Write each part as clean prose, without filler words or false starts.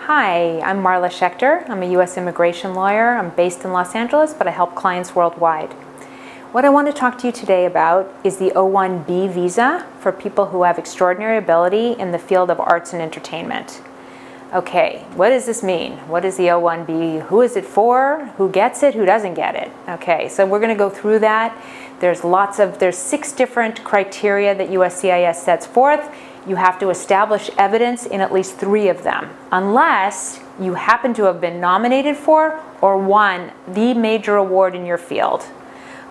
Hi, I'm Marla Schechter. I'm a U.S. immigration lawyer. I'm based in Los Angeles, but I help clients worldwide. What I want to talk to you today about is the O-1B visa for people who have extraordinary ability in the field of arts and entertainment. Okay, what does this mean? What is the O-1B? Who is it for? Who gets it? Who doesn't get it? Okay, so we're going to go through that. There's 6 different criteria that USCIS sets forth. You have to establish evidence in at least 3 of them, unless you happen to have been nominated for or won the major award in your field.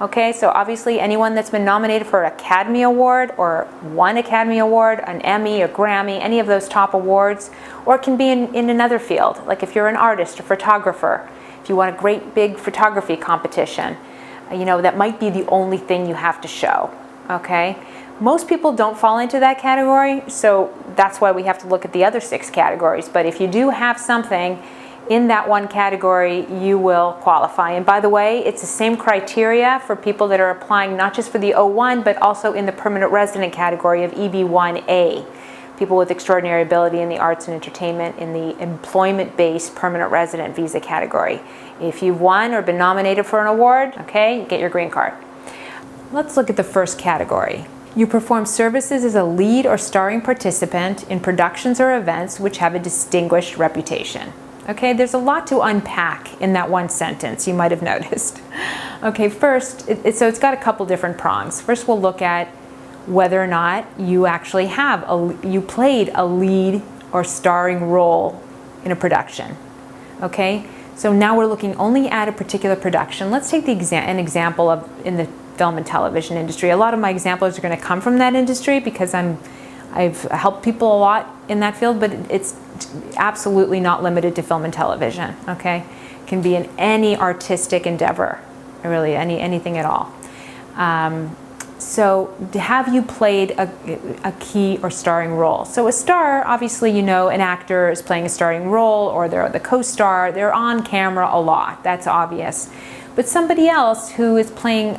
Okay, so obviously anyone that's been nominated for an Academy Award or won Academy Award, an Emmy, a Grammy, any of those top awards, or it can be in another field, like if you're an artist or photographer, if you want a great big photography competition, that might be the only thing you have to show, okay? Most people don't fall into that category, so that's why we have to look at the other 6 categories. But if you do have something in that one category, you will qualify. And by the way, it's the same criteria for people that are applying not just for the O1, but also in the permanent resident category of EB1A, people with extraordinary ability in the arts and entertainment in the employment-based permanent resident visa category. If you've won or been nominated for an award, okay, you get your green card. Let's look at the first category. You perform services as a lead or starring participant in productions or events which have a distinguished reputation. Okay, there's a lot to unpack in that one sentence, you might have noticed. Okay, first, so it's got a couple different prongs. First, we'll look at whether or not you actually you played a lead or starring role in a production. Okay, so now we're looking only at a particular production. Let's take an example in the film and television industry. A lot of my examples are going to come from that industry because I've helped people a lot in that field, but it's absolutely not limited to film and television, okay? It can be in any artistic endeavor, really anything at all. So have you played a key or starring role? So a star, obviously, an actor is playing a starring role, or they're the co-star, they're on camera a lot, that's obvious. But somebody else who is playing,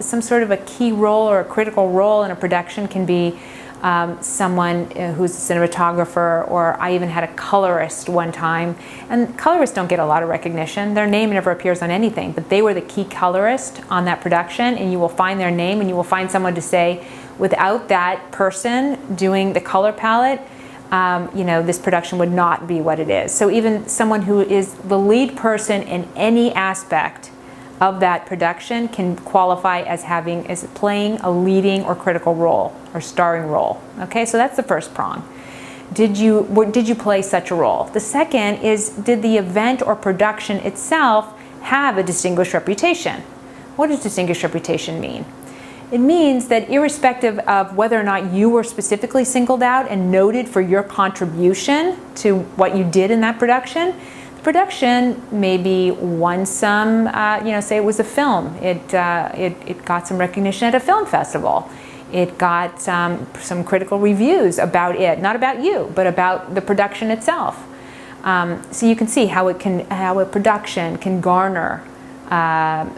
some sort of a key role or a critical role in a production can be someone who's a cinematographer, or I even had a colorist one time. And colorists don't get a lot of recognition. Their name never appears on anything, but they were the key colorist on that production, and you will find their name and you will find someone to say, without that person doing the color palette, this production would not be what it is. So even someone who is the lead person in any aspect of that production can qualify as playing a leading or critical role or starring role. Okay, so that's the first prong. Did you play such a role? The second is, did the event or production itself have a distinguished reputation? What does distinguished reputation mean? It means that irrespective of whether or not you were specifically singled out and noted for your contribution to what you did in that production, production maybe won some, say it was a film. It got some recognition at a film festival. It got some critical reviews about it, not about you, but about the production itself. So you can see how a production can garner a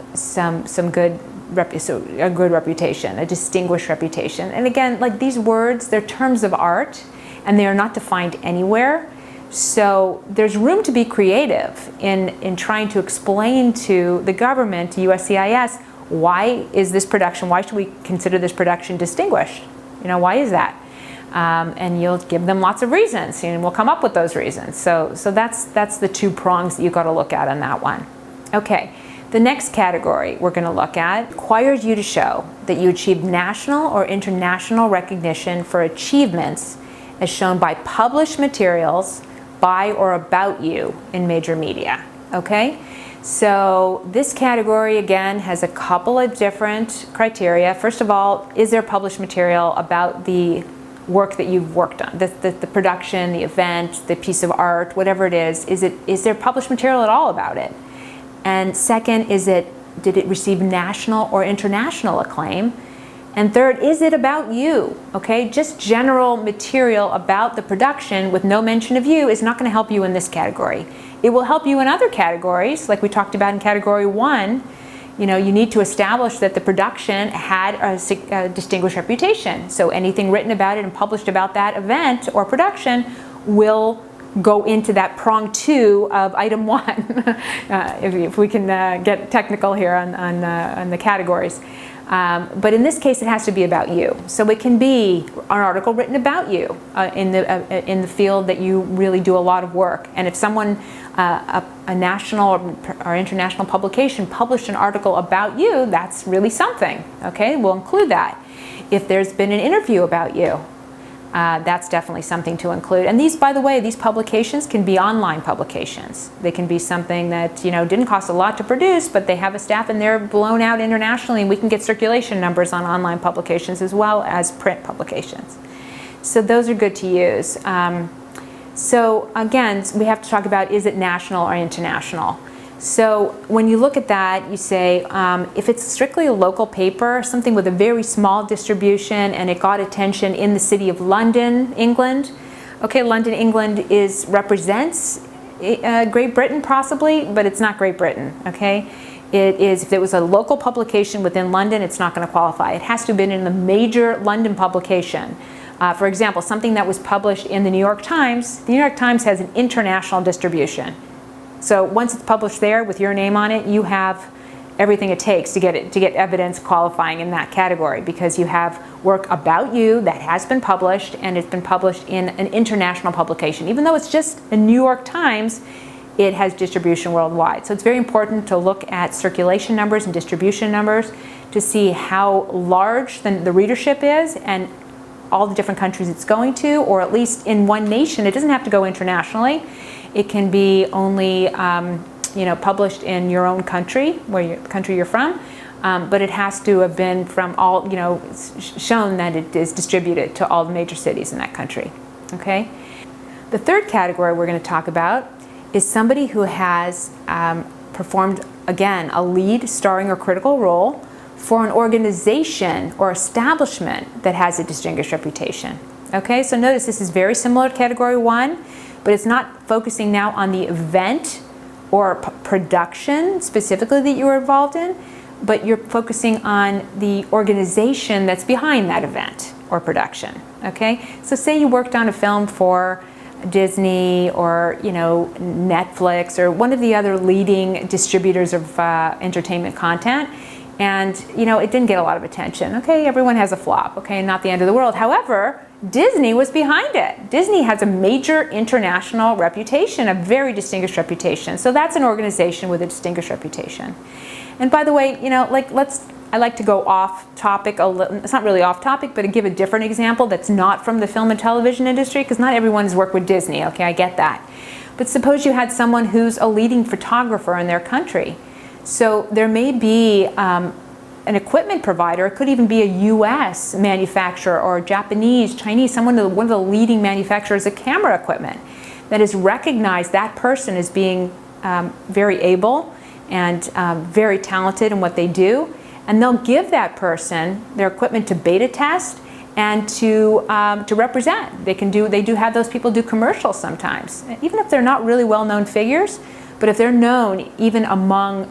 good reputation, a distinguished reputation. And again, like these words, they're terms of art, and they are not defined anywhere. So there's room to be creative in trying to explain to the government, to USCIS, why should we consider this production distinguished? Why is that? And you'll give them lots of reasons, and we'll come up with those reasons. So that's the 2 prongs that you've got to look at on that one. Okay, the next category we're going to look at requires you to show that you achieved national or international recognition for achievements as shown by published materials by or about you in major media, okay? So this category, again, has a couple of different criteria. First of all, is there published material about the work that you've worked on, the production, the event, the piece of art, whatever it is? Is there published material at all about it? And second, did it receive national or international acclaim? And third, is it about you? Okay, just general material about the production with no mention of you is not going to help you in this category. It will help you in other categories, like we talked about in category 1. You need to establish that the production had a distinguished reputation. So anything written about it and published about that event or production will go into that prong 2 of item 1, if we can get technical here on the categories. But in this case, it has to be about you. So it can be an article written about you in the field that you really do a lot of work. And if someone, a national or international publication published an article about you, that's really something. Okay, we'll include that. If there's been an interview about you, that's definitely something to include. And these, by the way, these publications can be online publications. They can be something that, didn't cost a lot to produce, but they have a staff and they're blown out internationally, and we can get circulation numbers on online publications as well as print publications. So those are good to use. So again, we have to talk about, is it national or international? So when you look at that, you say, if it's strictly a local paper, something with a very small distribution, and it got attention in the city of London, England. Okay, London, England represents Great Britain possibly, but it's not Great Britain, okay? It is, if it was a local publication within London, it's not going to qualify. It has to have been in the major London publication. For example, something that was published in the New York Times. The New York Times has an international distribution. So once it's published there with your name on it, you have everything it takes to get evidence qualifying in that category, because you have work about you that has been published, and it's been published in an international publication. Even though it's just a New York Times, it has distribution worldwide. So it's very important to look at circulation numbers and distribution numbers to see how large the readership is and all the different countries it's going to, or at least in one nation. It doesn't have to go internationally. It can be only published in your own country, country you're from, but it has to have been from all, shown that it is distributed to all the major cities in that country. Okay. The third category we're going to talk about is somebody who has performed, again, a lead, starring, or critical role for an organization or establishment that has a distinguished reputation. Okay, so notice this is very similar to category 1, but it's not focusing now on the event or production specifically that you were involved in, but you're focusing on the organization that's behind that event or production. Okay, so say you worked on a film for Disney or Netflix or one of the other leading distributors of entertainment content, and it didn't get a lot of attention. Okay, everyone has a flop. Okay, not the end of the world. However, Disney was behind it. Disney has a major international reputation, a very distinguished reputation. So that's an organization with a distinguished reputation. And by the way, I like to go off topic a little. It's not really off topic, but to give a different example that's not from the film and television industry, because not everyone has worked with Disney. Okay, I get that. But suppose you had someone who's a leading photographer in their country. So there may be an equipment provider. It could even be a U.S. manufacturer or Japanese, Chinese, one of the leading manufacturers of camera equipment that has recognized that person as being very able and very talented in what they do. And they'll give that person their equipment to beta test and to represent. They do have those people do commercials sometimes, even if they're not really well-known figures. But if they're known even among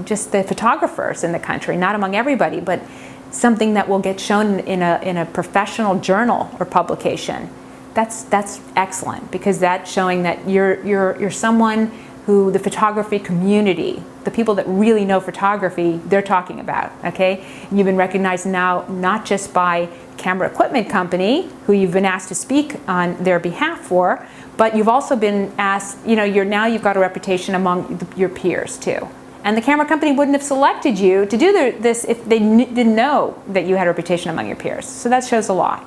just the photographers in the country, not among everybody, but something that will get shown in a professional journal or publication, that's excellent, because that's showing that you're someone who the photography community, the people that really know photography, they're talking about. Okay, and you've been recognized now not just by camera equipment company who you've been asked to speak on their behalf for, but you've also been asked, you've got a reputation among your peers too. And the camera company wouldn't have selected you to do this if they didn't know that you had a reputation among your peers. So that shows a lot.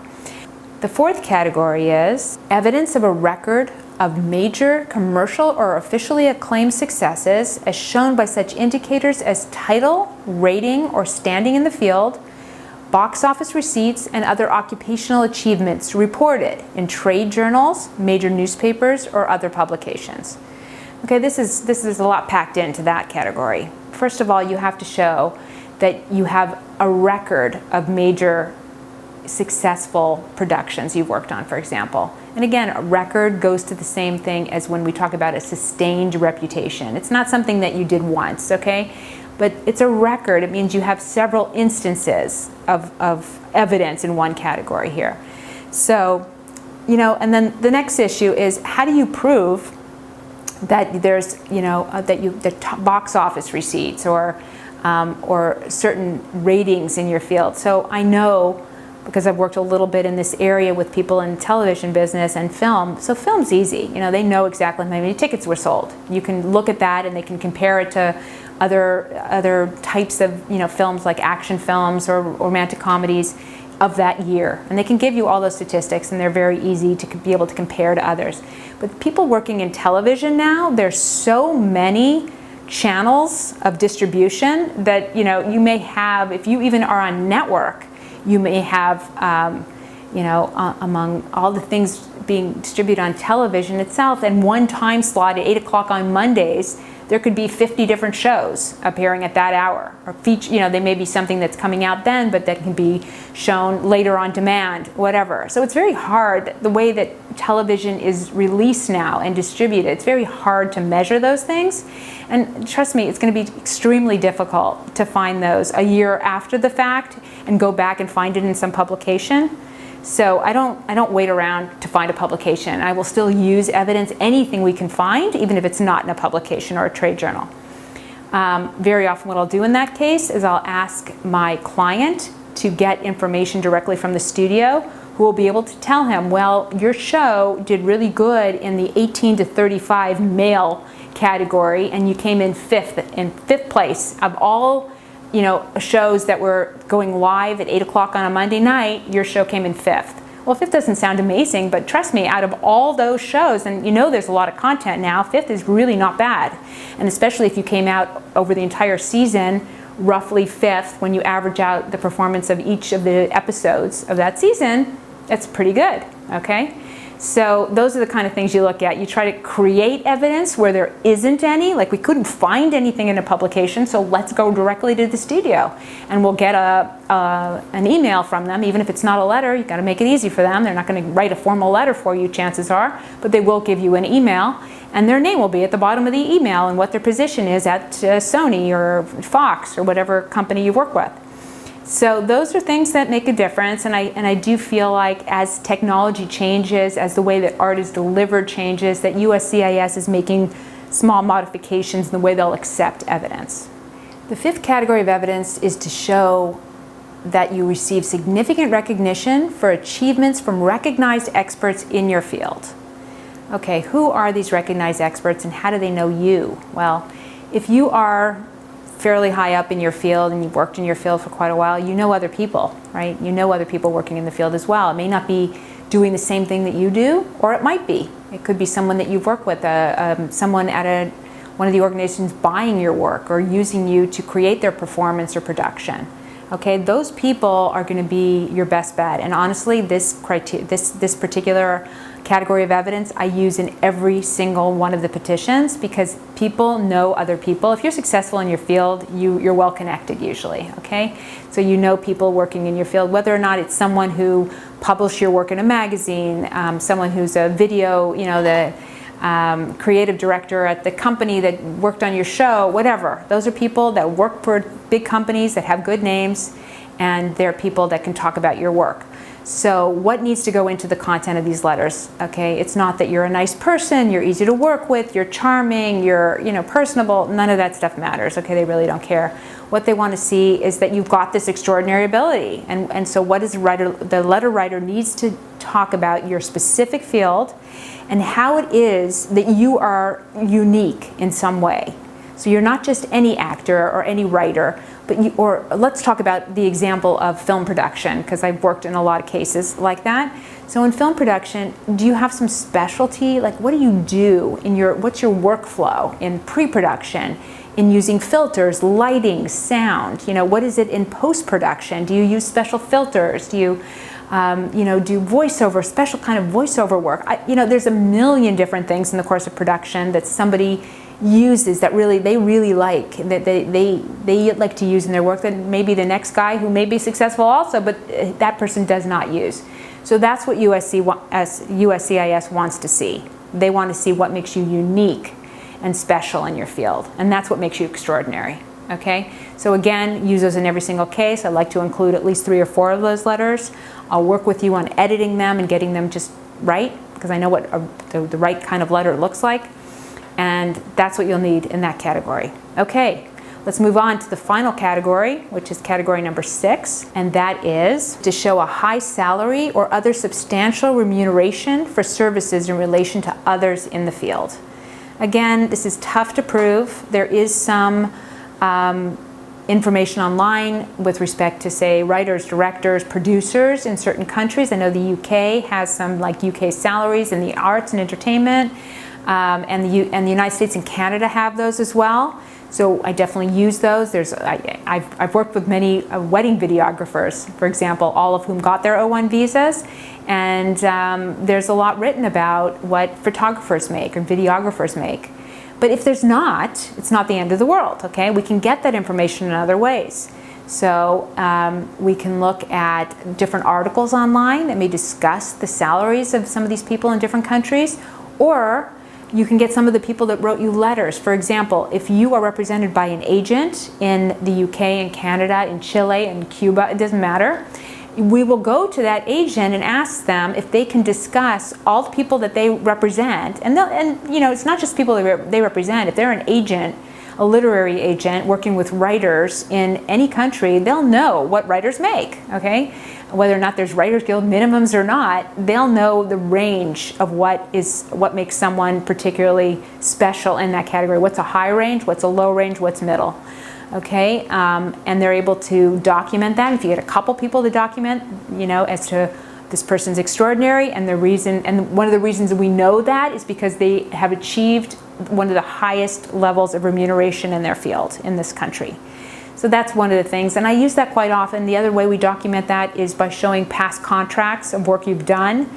The fourth category is evidence of a record of major commercial or officially acclaimed successes as shown by such indicators as title, rating, or standing in the field, box office receipts, and other occupational achievements reported in trade journals, major newspapers, or other publications. Okay, this is a lot packed into that category. First of all, you have to show that you have a record of major successful productions you've worked on, for example. And again, a record goes to the same thing as when we talk about a sustained reputation. It's not something that you did once, okay? But it's a record. It means you have several instances of evidence in one category here. So and then the next issue is, how do you prove that there's, the box office receipts or certain ratings in your field? So I know, because I've worked a little bit in this area with people in television business and film. So film's easy. They know exactly how many tickets were sold. You can look at that and they can compare it to other types of films, like action films or romantic comedies of that year. And they can give you all those statistics, and they're very easy to be able to compare to others. But people working in television now, there's so many channels of distribution that you may have, if you even are on network, you may have, among all the things being distributed on television itself, and one time slot at 8 o'clock on Mondays, there could be 50 different shows appearing at that hour. Or they may be something that's coming out then, but that can be shown later on demand, whatever. So it's very hard, the way that television is released now and distributed, it's very hard to measure those things. And trust me, it's going to be extremely difficult to find those a year after the fact and go back and find it in some publication. So I don't wait around to find a publication. I will still use evidence, anything we can find, even if it's not in a publication or a trade journal. Very often what I'll do in that case is I'll ask my client to get information directly from the studio, who will be able to tell him, well, your show did really good in the 18 to 35 male category, and you came in fifth place of all shows that were going live at 8 o'clock on a Monday night. Your show came in fifth. Well, fifth doesn't sound amazing, but trust me, out of all those shows, and there's a lot of content now, fifth is really not bad. And especially if you came out over the entire season roughly fifth, when you average out the performance of each of the episodes of that season, that's pretty good, okay? So those are the kind of things you look at. You try to create evidence where there isn't any, like we couldn't find anything in a publication, so let's go directly to the studio. And we'll get an email from them, even if it's not a letter. You've got to make it easy for them. They're not going to write a formal letter for you, chances are, but they will give you an email, and their name will be at the bottom of the email and what their position is at Sony or Fox or whatever company you work with. So those are things that make a difference, and I do feel like as technology changes, as the way that art is delivered changes, that USCIS is making small modifications in the way they'll accept evidence. The fifth category of evidence is to show that you receive significant recognition for achievements from recognized experts in your field. Okay, who are these recognized experts and how do they know you? Well, if you are fairly high up in your field and you've worked in your field for quite a while, you know other people, right? You know other people working in the field as well. It may not be doing the same thing that you do, or it might be. It could be someone that you've worked with, someone at one of the organizations buying your work or using you to create their performance or production. Okay, those people are going to be your best bet. And honestly, this particular category of evidence I use in every single one of the petitions, because people know other people. If you're successful in your field, you're well connected usually, okay? So you know people working in your field, whether or not it's someone who published your work in a magazine, someone who's a video, the creative director at the company that worked on your show, whatever. Those are people that work for big companies that have good names, and they're people that can talk about your work. So what needs to go into the content of these letters? Okay, it's not that you're a nice person, you're easy to work with, you're charming, you're personable. None of that stuff matters. Okay, they really don't care. What they want to see is that you've got this extraordinary ability. And so what is the letter writer needs to talk about your specific field and how it is that you are unique in some way. So you're not just any actor or any writer, but let's talk about the example of film production, because I've worked in a lot of cases like that. So in film production, do you have some specialty? Like, what do you do what's your workflow in pre-production, in using filters, lighting, sound? What is it in post-production? Do you use special filters? Do you do voiceover, special kind of voiceover work? There's a million different things in the course of production that somebody uses that they really like, that they like to use in their work, that maybe the next guy who may be successful also, but that person does not use. So that's what USCIS wants to see. They want to see what makes you unique and special in your field, and that's what makes you extraordinary. Okay, so again, use those in every single case. I like to include at least 3 or 4 of those letters. I'll work with you on editing them and getting them just right, because I know what the right kind of letter looks like, and that's what you'll need in that category. Okay, let's move on to the final category, which is category number 6, and that is to show a high salary or other substantial remuneration for services in relation to others in the field. Again, this is tough to prove. There is some information online with respect to, say, writers, directors, producers in certain countries. I know the UK has some like UK salaries in the arts and entertainment, and the United States and Canada have those as well. So I definitely use those. I've worked with many wedding videographers, for example, all of whom got their O1 visas, and there's a lot written about what photographers make or videographers make. But if there's not, it's not the end of the world, okay? We can get that information in other ways. So we can look at different articles online that may discuss the salaries of some of these people in different countries, or you can get some of the people that wrote you letters. For example, if you are represented by an agent in the UK and Canada, in Chile and Cuba, it doesn't matter, we will go to that agent and ask them if they can discuss all the people that they represent. And you know, it's not just people they represent. If they're an agent, a literary agent working with writers in any country, they'll know what writers make, okay? Whether or not there's Writers Guild minimums or not, they'll know the range of what makes someone particularly special in that category. What's a high range, what's a low range, what's middle. Okay, and they're able to document that. If you get a couple people to document, you know, as to this person's extraordinary, and one of the reasons we know that is because they have achieved one of the highest levels of remuneration in their field in this country. So that's one of the things, and I use that quite often. The other way we document that is by showing past contracts of work you've done,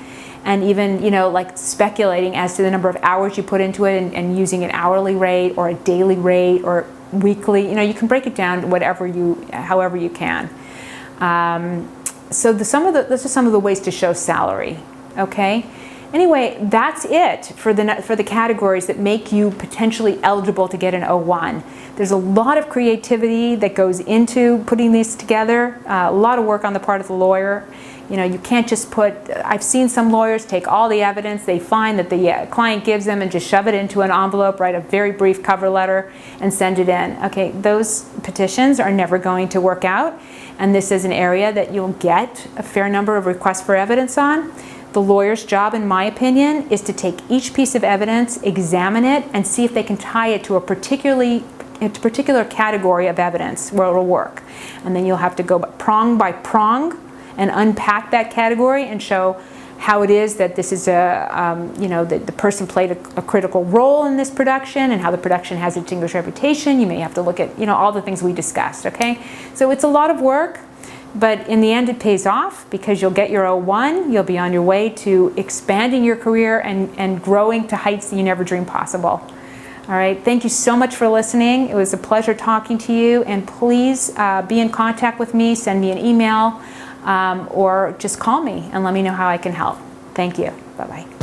and even, you know, like speculating as to the number of hours you put into it, and using an hourly rate or a daily rate or weekly. You know, you can break it down however you can. So those are some of the ways to show salary. Okay. Anyway, that's it for the categories that make you potentially eligible to get an O1. There's a lot of creativity that goes into putting these together. A lot of work on the part of the lawyer. You know, you can't just I've seen some lawyers take all the evidence they find that the client gives them and just shove it into an envelope, write a very brief cover letter, and send it in. Okay, those petitions are never going to work out, and this is an area that you'll get a fair number of requests for evidence on. The lawyer's job, in my opinion, is to take each piece of evidence, examine it, and see if they can tie it to a particular category of evidence where it'll work. And then you'll have to go prong by prong and unpack that category and show how it is that this is that the person played a critical role in this production, and how the production has a distinguished reputation. You may have to look at, you know, all the things we discussed, okay? So it's a lot of work, but in the end it pays off, because you'll get your O1, you'll be on your way to expanding your career and growing to heights that you never dreamed possible. All right, thank you so much for listening. It was a pleasure talking to you, and please be in contact with me, send me an email, or just call me and let me know how I can help. Thank you. Bye-bye.